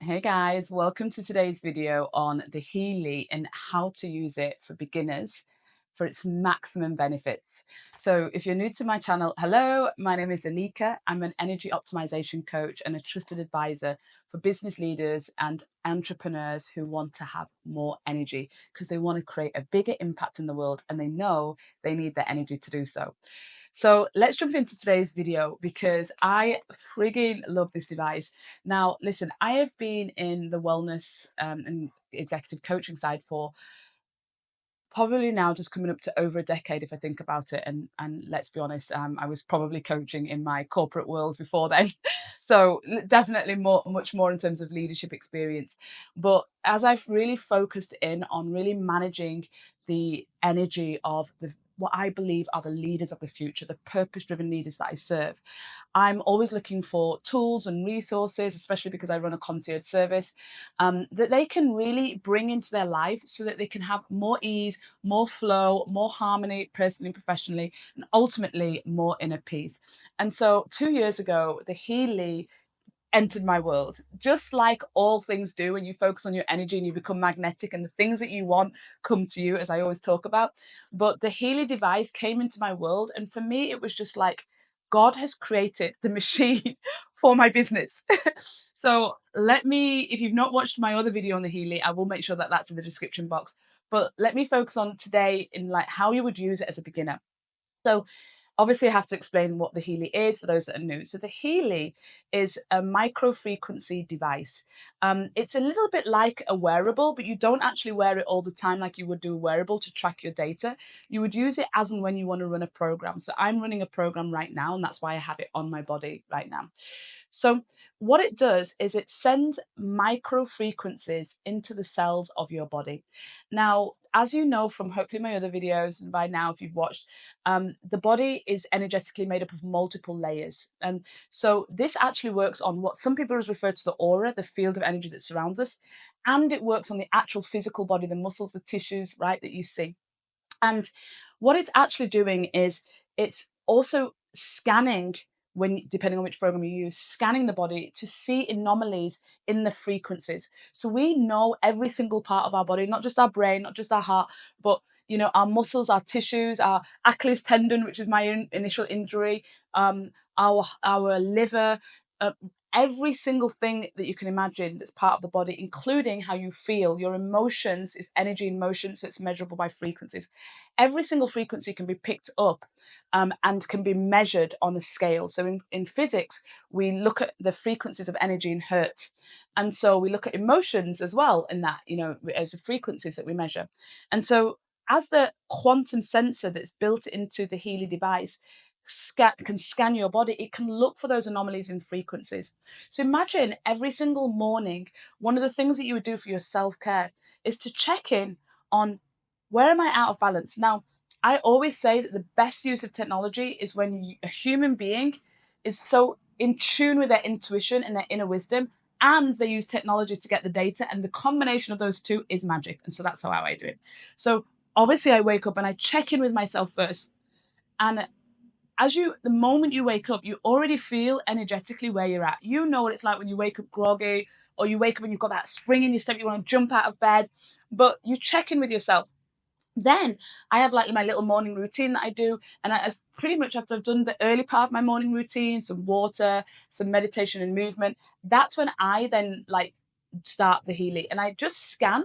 Hey guys, welcome to today's video on the Healy and how to use it for beginners for its maximum benefits. So if you're new to my channel, hello, my name is Elika. I'm an energy optimization coach and a trusted advisor for business leaders and entrepreneurs who want to have more energy because they want to create a bigger impact in the world and they know they need their energy to do so. So let's jump into today's video because I frigging love this device. Now, listen, I have been in the wellness and executive coaching side for probably now just coming up to over a decade if I think about it. And let's be honest, I was probably coaching in my corporate world before then. So definitely much more in terms of leadership experience. But as I've really focused in on really managing the energy of what I believe are the leaders of the future, the purpose-driven leaders that I serve, I'm always looking for tools and resources, especially because I run a concierge service, that they can really bring into their life so that they can have more ease, more flow, more harmony, personally and professionally, and ultimately more inner peace. And so 2 years ago, the Healy entered my world, just like all things do when you focus on your energy and you become magnetic and the things that you want come to you, as I always talk about. But the Healy device came into my world, and for me it was just like God has created the machine for my business. So let me, if you've not watched my other video on the Healy, I will make sure that that's in the description box, but let me focus on today in like how you would use it as a beginner. So obviously I have to explain what the Healy is for those that are new. So the Healy is a micro-frequency device. It's a little bit like a wearable, but you don't actually wear it all the time like you would do a wearable to track your data. You would use it as and when you want to run a program. So I'm running a program right now, and that's why I have it on my body right now. So what it does is it sends micro frequencies into the cells of your body. Now, as you know from hopefully my other videos, and by now if you've watched, the body is energetically made up of multiple layers. And so this actually works on what some people refer to the aura, the field of energy that surrounds us, and it works on the actual physical body, the muscles, the tissues, right, that you see. And what it's actually doing is it's also scanning, when depending on which program you use, scanning the body to see anomalies in the frequencies. So we know every single part of our body, not just our brain, not just our heart, but you know, our muscles, our tissues, our Achilles tendon, which is my initial injury, our liver, every single thing that you can imagine that's part of the body, including how you feel. Your emotions is energy in motion, so it's measurable by frequencies. Every single frequency can be picked up and can be measured on a scale. So in physics, we look at the frequencies of energy in hertz. And so we look at emotions as well in that, you know, as the frequencies that we measure. And so as the quantum sensor that's built into the Healy device can scan your body, it can look for those anomalies in frequencies. So imagine every single morning, one of the things that you would do for your self-care is to check in on, where am I out of balance? Now, I always say that the best use of technology is when a human being is so in tune with their intuition and their inner wisdom, and they use technology to get the data, and the combination of those two is magic. And so that's how I do it. So obviously I wake up and I check in with myself first. And the moment you wake up, you already feel energetically where you're at. You know what it's like when you wake up groggy, or you wake up and you've got that spring in your step, you want to jump out of bed, but you check in with yourself. Then I have like my little morning routine that I do. And as pretty much after I've done the early part of my morning routine, some water, some meditation and movement, that's when I then like start the Healy. And I just scan.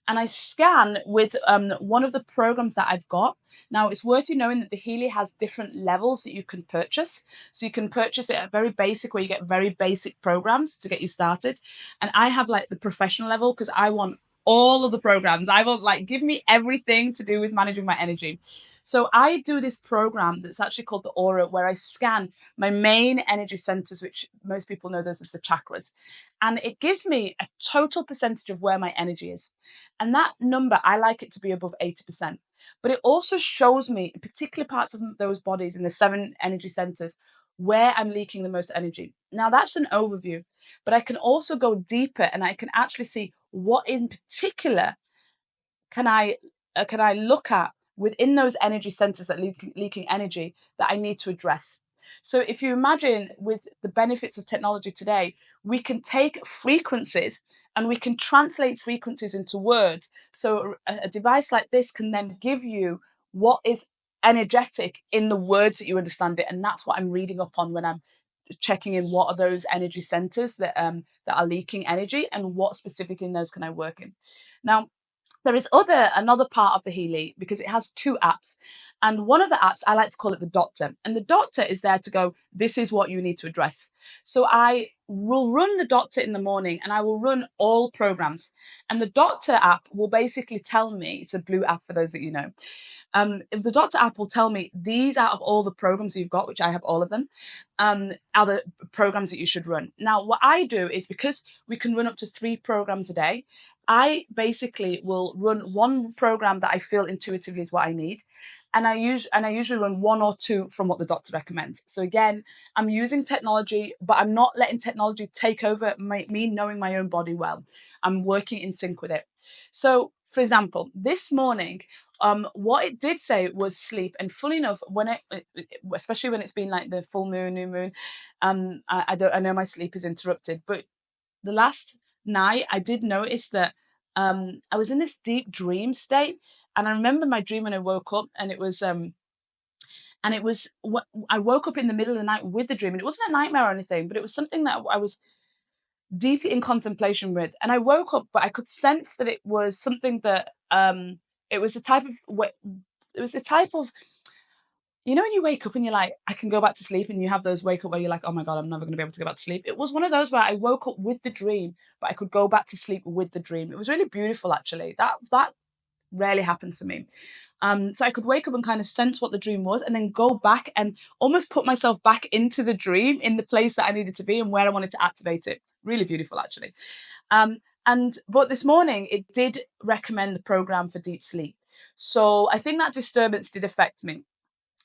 And I scan with one of the programs that I've got. Now, it's worth you knowing that the Healy has different levels that you can purchase. So you can purchase it at very basic, where you get very basic programs to get you started. And I have like the professional level because I want all of the programs. I want like, give me everything to do with managing my energy. So I do this program that's actually called the Aura, where I scan my main energy centers, which most people know those as the chakras. And it gives me a total percentage of where my energy is. And that number, I like it to be above 80%. But it also shows me in particular parts of those bodies in the 7 energy centers where I'm leaking the most energy. Now that's an overview, but I can also go deeper and I can actually see what in particular can I look at within those energy centers that leaking energy that I need to address. So if you imagine with the benefits of technology today, we can take frequencies and we can translate frequencies into words. So a device like this can then give you what is energetic in the words that you understand it. And that's what I'm reading up on when I'm checking in what are those energy centers that are leaking energy and what specifically in those can I work in. Now, there is another part of the Healy because it has 2 apps. And one of the apps, I like to call it the doctor. And the doctor is there to go, this is what you need to address. So I will run the doctor in the morning and I will run all programs. And the doctor app will basically tell me, it's a blue app for those that you know. If the doctor app will tell me these out of all the programs you've got, which I have all of them, are the programs that you should run. Now, what I do is because we can run up to 3 programs a day, I basically will run one program that I feel intuitively is what I need. And I usually run 1 or 2 from what the doctor recommends. So again, I'm using technology, but I'm not letting technology take over me knowing my own body well. I'm working in sync with it. So for example, this morning, what it did say was sleep. And fully enough, when especially when it's been like the full moon, new moon, I know my sleep is interrupted. But the last night, I did notice that I was in this deep dream state. And I remember my dream when I woke up, and it was I woke up in the middle of the night with the dream, and it wasn't a nightmare or anything, but it was something that I was deeply in contemplation with. And I woke up, but I could sense that it was something that it was a type of, you know, when you wake up and you're like, I can go back to sleep, and you have those wake up where you're like, oh my God, I'm never going to be able to go back to sleep. It was one of those where I woke up with the dream, but I could go back to sleep with the dream. It was really beautiful, actually. That rarely happens for me. So I could wake up and kind of sense what the dream was, and then go back and almost put myself back into the dream in the place that I needed to be and where I wanted to activate it. Really beautiful, actually. But this morning it did recommend the program for deep sleep. So I think that disturbance did affect me.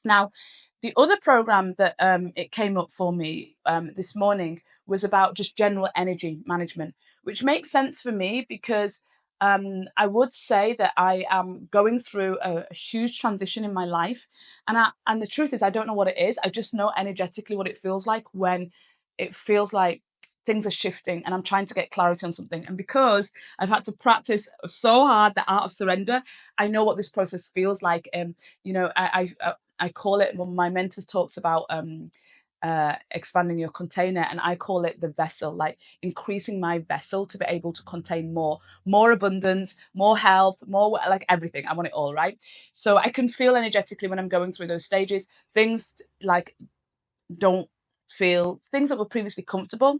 Now, the other program that it came up for me this morning was about just general energy management, which makes sense for me because I would say that I am going through a huge transition in my life. And the truth is, I don't know what it is. I just know energetically what it feels like when it feels like things are shifting and I'm trying to get clarity on something. And because I've had to practice so hard the art of surrender, I know what this process feels like. You know, I call it, when my mentors talks about expanding your container, and I call it the vessel, like increasing my vessel to be able to contain more abundance, more health, more like everything. I want it all, right? So I can feel energetically when I'm going through those stages, things like don't feel, things that were previously comfortable,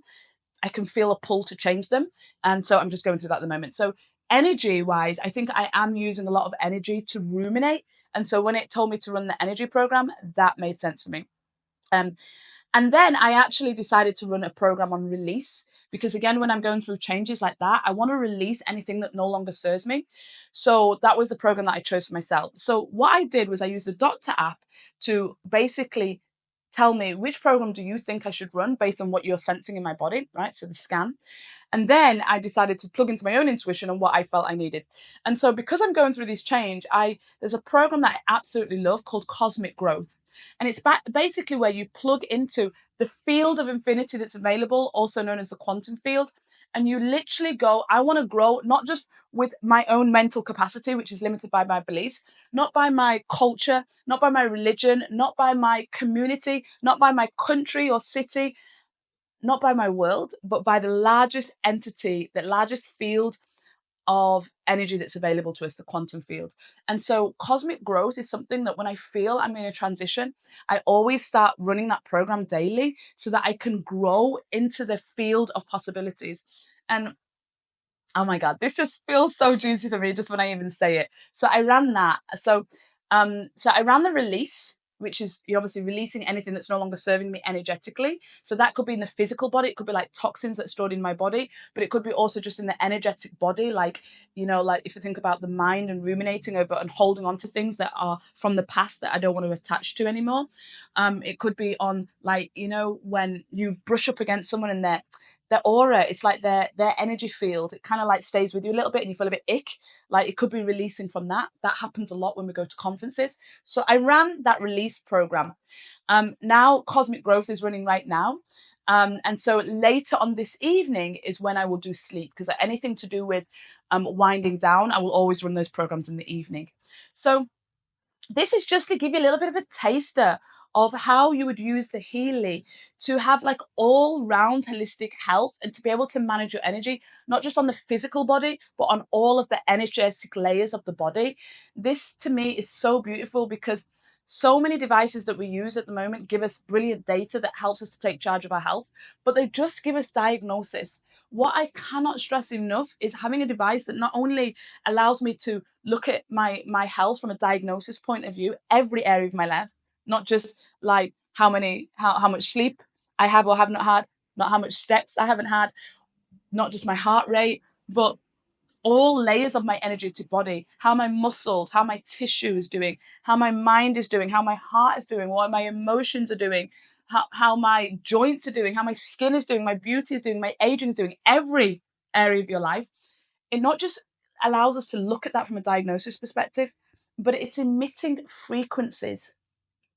I can feel a pull to change them. And so I'm just going through that at the moment. So energy wise, I think I am using a lot of energy to ruminate. And so when it told me to run the energy program, that made sense for me. And then I actually decided to run a program on release, because again, when I'm going through changes like that, I want to release anything that no longer serves me. So that was the program that I chose for myself. So what I did was I used the Doctor app to basically tell me, which program do you think I should run based on what you're sensing in my body, right? So the scan. And then I decided to plug into my own intuition and what I felt I needed. And so because I'm going through this change, there's a program that I absolutely love called Cosmic Growth. And it's basically where you plug into the field of infinity that's available, also known as the quantum field. And you literally go, I want to grow, not just with my own mental capacity, which is limited by my beliefs, not by my culture, not by my religion, not by my community, not by my country or city, not by my world, but by the largest entity, the largest field of energy that's available to us, the quantum field. And so cosmic growth is something that when I feel I'm in a transition, I always start running that program daily so that I can grow into the field of possibilities. And oh my God, this just feels so juicy for me just when I even say it. So I ran that. So I ran the release, which is you're obviously releasing anything that's no longer serving me energetically. So that could be in the physical body. It could be like toxins that's stored in my body, but it could be also just in the energetic body. Like, you know, like if you think about the mind and ruminating over and holding on to things that are from the past that I don't want to attach to anymore. It could be on, like, you know, when you brush up against someone and their aura, it's like their energy field, it kind of like stays with you a little bit and you feel a bit ick, like it could be releasing from that. That happens a lot when we go to conferences. So I ran that release program. Now Cosmic Growth is running right now. And so later on this evening is when I will do sleep, because anything to do with winding down, I will always run those programs in the evening. So this is just to give you a little bit of a taster of how you would use the Healy to have like all-round holistic health and to be able to manage your energy, not just on the physical body, but on all of the energetic layers of the body. This to me is so beautiful, because so many devices that we use at the moment give us brilliant data that helps us to take charge of our health, but they just give us diagnosis. What I cannot stress enough is having a device that not only allows me to look at my health from a diagnosis point of view, every area of my life, not just like how much sleep I have or have not had, not how much steps I haven't had, not just my heart rate, but all layers of my energetic body, how my muscles, how my tissue is doing, how my mind is doing, how my heart is doing, what my emotions are doing, how my joints are doing, how my skin is doing, my beauty is doing, my aging is doing, every area of your life. It not just allows us to look at that from a diagnosis perspective, but it's emitting frequencies,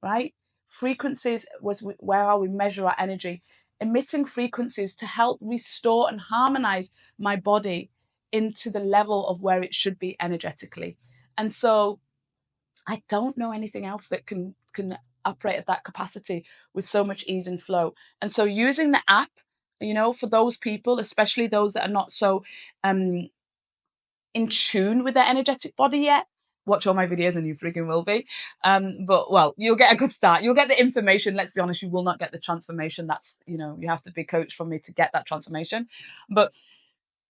right? Frequencies was where we measure our energy, emitting frequencies to help restore and harmonize my body into the level of where it should be energetically. And so I don't know anything else that can operate at that capacity with so much ease and flow. And so using the app, you know, for those people, especially those that are not so in tune with their energetic body yet, watch all my videos and you freaking will be. But well, you'll get a good start. You'll get the information. Let's be honest, you will not get the transformation. That's, you know, you have to be coached from me to get that transformation. But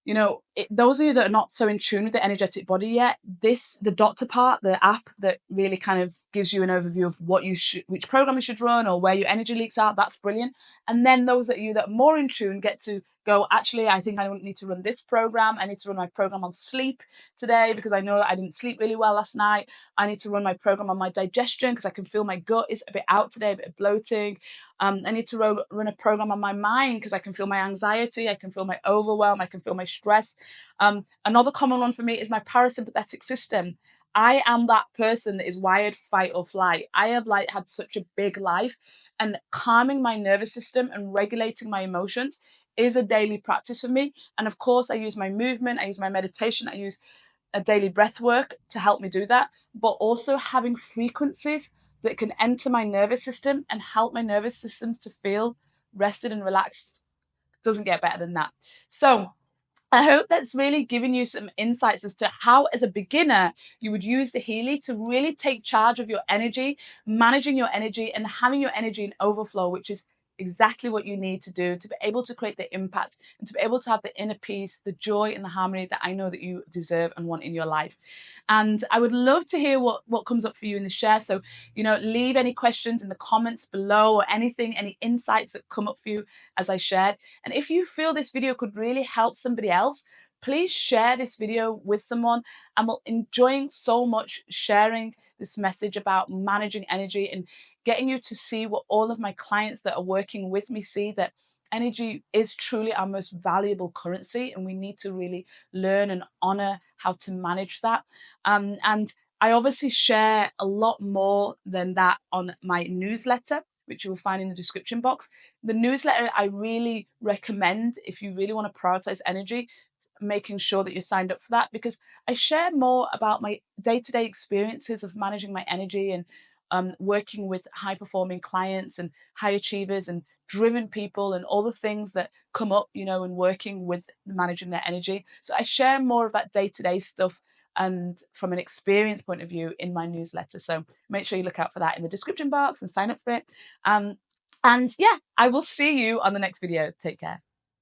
you know, those of you that are not so in tune with the energetic body yet, the doctor part, the app that really kind of gives you an overview of what you should, which program you should run or where your energy leaks are, that's brilliant. And then those of you that are more in tune get to go, actually, I think I need to run this program. I need to run my program on sleep today because I know that I didn't sleep really well last night. I need to run my program on my digestion because I can feel my gut is a bit out today, a bit of bloating. I need to run a program on my mind because I can feel my anxiety, I can feel my overwhelm, I can feel my stress. Another common one for me is my parasympathetic system. I am that person that is wired for fight or flight. I have like had such a big life, and calming my nervous system and regulating my emotions is a daily practice for me. And of course, I use my movement, I use my meditation, I use a daily breath work to help me do that, but also having frequencies that can enter my nervous system and help my nervous system to feel rested and relaxed. Doesn't get better than that. So I hope that's really given you some insights as to how, as a beginner, you would use the Healy to really take charge of your energy, managing your energy and having your energy in overflow, which is exactly what you need to do to be able to create the impact and to be able to have the inner peace, the joy and the harmony that I know that you deserve and want in your life. And I would love to hear what comes up for you in the share. So, you know, leave any questions in the comments below or anything, any insights that come up for you as I shared. And if you feel this video could really help somebody else, please share this video with someone. I'm enjoying so much sharing this message about managing energy and getting you to see what all of my clients that are working with me see, that energy is truly our most valuable currency and we need to really learn and honor how to manage that. And I obviously share a lot more than that on my newsletter, which you will find in the description box. The newsletter I really recommend if you really want to prioritize energy, making sure that you're signed up for that, because I share more about my day-to-day experiences of managing my energy and working with high-performing clients and high achievers and driven people and all the things that come up, you know, in working with managing their energy. So I share more of that day-to-day stuff and from an experience point of view in my newsletter. So make sure you look out for that in the description box and sign up for it. And yeah, I will see you on the next video. Take care.